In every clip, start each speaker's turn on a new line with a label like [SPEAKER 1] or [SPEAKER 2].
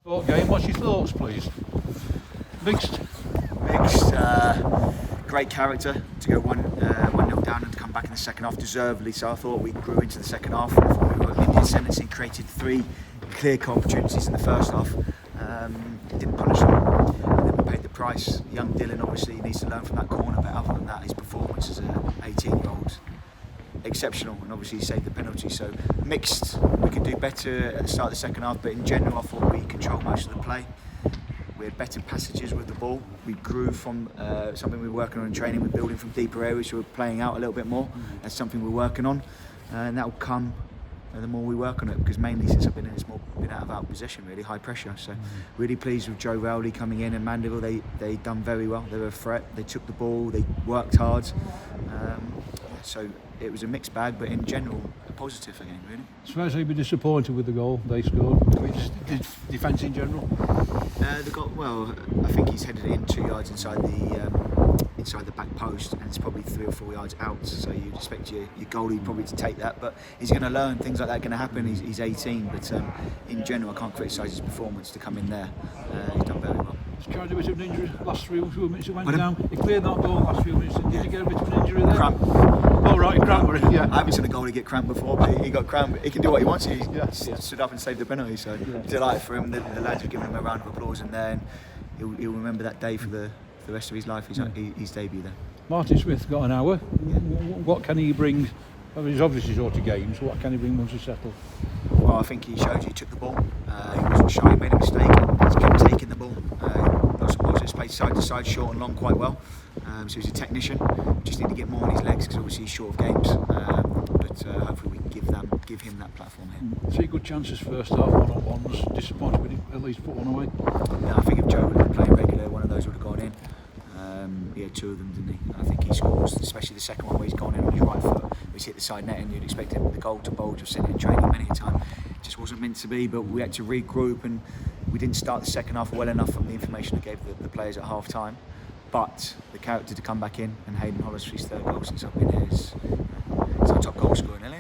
[SPEAKER 1] Game, what's your thoughts, please? Mixed.
[SPEAKER 2] Great character to go 1-0 down and to come back in the second half deservedly. So I thought we grew into the second half. I thought we were in the ascendancy, created 3 clear opportunities in the first half. Didn't punish them, and then we paid the price. Young Dylan obviously needs to learn from that corner, but other than that, his performance as an 18-year-old exceptional, and obviously he saved the penalty. So mixed. We could do better at the start of the second half, but in general I thought we controlled most of the play. We had better passages with the ball. We grew from something we were working on in training. We're building from deeper areas, so we're playing out a little bit more. That's something we're working on, and that will come the more we work on it, because mainly since I've been in, it's more been out of our possession, really, high pressure. So really pleased with Joe Rowley coming in, and Mandeville, they done very well. They were a threat, they took the ball, they worked hard. So it was a mixed bag, but in general, a positive again, really.
[SPEAKER 1] Spireites will be disappointed with the goal they scored. Defence in general?
[SPEAKER 2] The goal, well, I think he's headed in 2 yards inside the back post, and it's probably 3 or 4 yards out. So you'd expect your goalie probably to take that, but he's going to learn. Things like that are going to happen. He's 18, but in general, I can't criticise his performance to come in there. He's done very well.
[SPEAKER 1] He's carried a bit of an injury last few minutes. He went down. He cleared that goal last few minutes. Did he get a bit of an injury there?
[SPEAKER 2] Cramp.
[SPEAKER 1] Oh right, cramp. Yeah.
[SPEAKER 2] I haven't seen a goalie get cramp before, but he got cramp. He can do what he wants. He stood up and saved the penalty. So delighted for him. The lads have given him a round of applause in there, and he'll remember that day for the rest of his life. His debut there.
[SPEAKER 1] Martin Smith got an hour. What can he bring? I mean, he's obviously sort of games. What can he bring once he's settled?
[SPEAKER 2] Well, I think he showed he took the ball. He wasn't shy. He made a mistake. He kept taking the ball. Lots of positives. Played side to side, short and long, quite well. So he's a technician. Just need to get more on his legs, because obviously he's short of games. But hopefully we can give him that platform here.
[SPEAKER 1] 3 good chances first half, 1-on-1s. Disappointed we didn't at least put one away.
[SPEAKER 2] Yeah, I think if Joe would have been playing regular, one of those would have gone in. He had 2 of them, didn't he? I think he scores, especially the second one where he's gone in on his right foot. He's hit the side net, and you'd expect him, the goal to bulge. I've seen it in training many a time. It just wasn't meant to be, but we had to regroup, and we didn't start the second half well enough from the information I gave the players at half time. But the character to come back in, and Hayden Hollis's 3rd goal since I've been here is our top goal scorer, isn't he?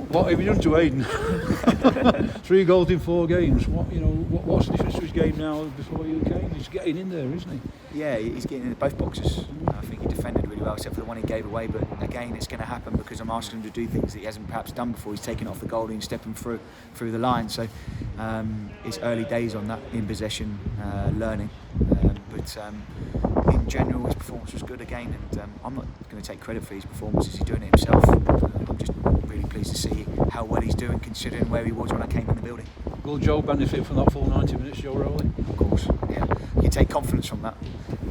[SPEAKER 1] What have you done to Hayden? 3 goals in 4 games. What's the difference to his game now before you came? He's getting in there, isn't he?
[SPEAKER 2] Yeah, he's getting in both boxes. I think he defended really well, except for the one he gave away. But again, it's going to happen because I'm asking him to do things that he hasn't perhaps done before. He's taking off the goalie and stepping through the line. So it's early days on that in possession learning. But in general, his performance was good again, and I'm not going to take credit for his performance. He's doing it himself. I'm just really pleased to see how well he's doing, considering where he was when I came in the building.
[SPEAKER 1] Will Joe benefit from that full 90 minutes, Joe Rowley?
[SPEAKER 2] Of course, yeah. You take confidence from that.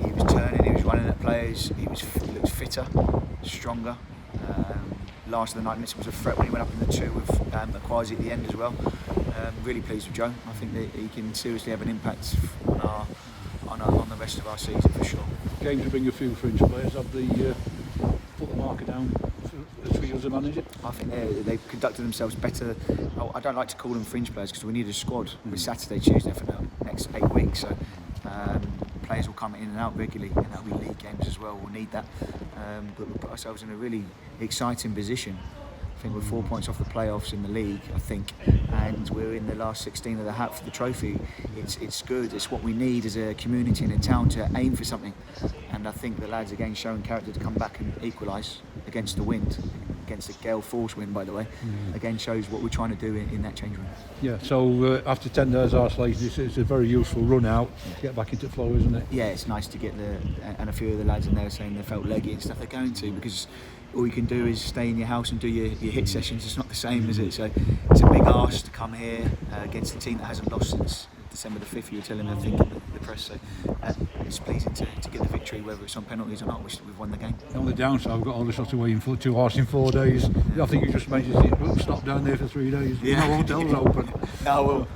[SPEAKER 2] He was turning, he was running at players, he looked fitter, stronger. Last of the 9 minutes was a threat when he went up in the 2 with Aquasi at the end as well. Really pleased with Joe. I think that he can seriously have an impact on the rest of our season for sure.
[SPEAKER 1] Games to bring a few fringe players. Have they put the marker down for you as a manager?
[SPEAKER 2] I think they've conducted themselves better. I don't like to call them fringe players because we need a squad. We're Saturday, Tuesday for the next 8 weeks, so players will come in and out regularly, and that'll be league games as well. We'll need that, but we put ourselves in a really exciting position. I think we're 4 points off the playoffs in the league, I think, and we're in the last 16 of the hat for the trophy. It's good. It's what we need as a community and a town to aim for something. And I think the lads again showing character to come back and equalise against the wind, against the gale force wind, by the way. Again shows what we're trying to do in that change room.
[SPEAKER 1] Yeah. So after 10 days isolation, it's a very useful run out to get back into flow, isn't it?
[SPEAKER 2] Yeah, it's nice to get and a few of the lads in there saying they felt leggy and stuff. They're going to, because all you can do is stay in your house and do your hit sessions. It's not the same, is it? So it's a big ask to come here against a team that hasn't lost since December the 5th. You were telling me, I think, in the press. So it's pleasing to get the victory, whether it's on penalties or not. We've won the game.
[SPEAKER 1] On the downside, we've got all this sort of way in 2 hours in 4 days. I think you just mentioned it. We'll stop down there for 3 days.
[SPEAKER 2] Yeah.
[SPEAKER 1] No hotels open.
[SPEAKER 2] No,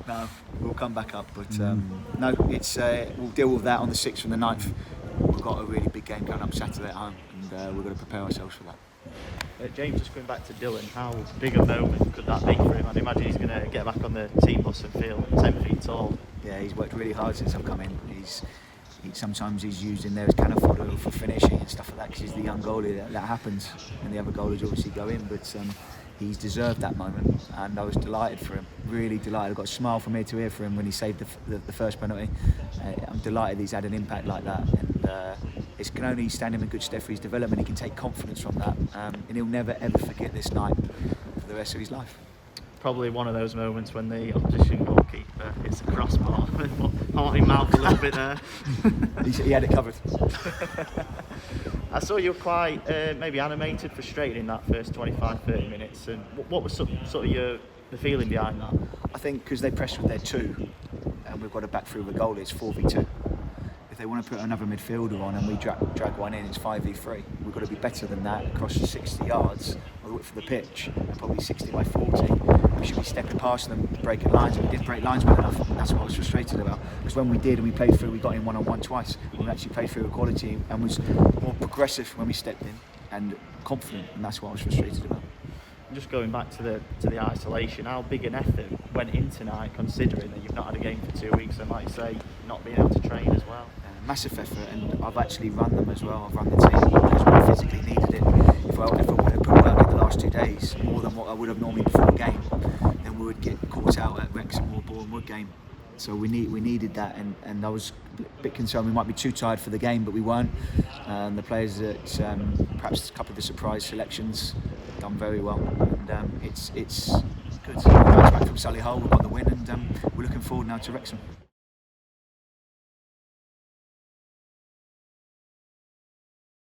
[SPEAKER 1] No,
[SPEAKER 2] we'll come back up. But no, it's we'll deal with that on the 6th and the 9th. We've got a really big game going up Saturday at home, and we're going to prepare ourselves for that.
[SPEAKER 3] James, just going back to Dylan, how big a moment could that be for him? I'd imagine he's going to get back on the team bus and feel 10 feet tall.
[SPEAKER 2] Yeah, he's worked really hard since I've come in. Sometimes he's used in there as kind of fodder for finishing and stuff like that, because he's the young goalie. That happens, and the other goalies obviously go in. But he's deserved that moment, and I was delighted for him, really delighted. I got a smile from ear to ear for him when he saved the first penalty. I'm delighted he's had an impact like that, and it can only stand him in good stead for his development. He can take confidence from that, and he'll never ever forget this night for the rest of his life.
[SPEAKER 3] Probably one of those moments when the opposition goalkeeper hits a crossbar. Heart in mouth a little bit there.
[SPEAKER 2] He had it covered.
[SPEAKER 3] I saw you were quite maybe animated, frustrated in that first 25-30 minutes. And what was sort of the feeling behind that?
[SPEAKER 2] I think because they pressed with their 2, and we've got to back through the goal, it's 4v2. If they want to put another midfielder on and we drag one in, it's 5v3. We've got to be better than that across 60 yards or the width of the pitch, and probably 60 by 40. We should be stepping past them, breaking lines, and we didn't break lines well enough. And that's what I was frustrated about. Because when we did and we played through, we got in one-on-one twice. We actually played through with quality and was more progressive when we stepped in and confident, and that's what I was frustrated about.
[SPEAKER 3] Just going back to the isolation, how big an effort went in tonight, considering that you've not had a game for 2 weeks, and like you say, not being able to train as well?
[SPEAKER 2] Massive effort, and I've actually run them as well. I've run the team because we physically needed it. If I would have put work in the last 2 days, more than what I would have normally before a game, then we would get caught out at Wrexham or Bournemouth game. So we needed that, and I was a bit concerned we might be too tired for the game, but we weren't. The players that perhaps a couple of the surprise selections done very well, and it's good. We're back from Solihull, we've got the win, and we're looking forward now to Wrexham.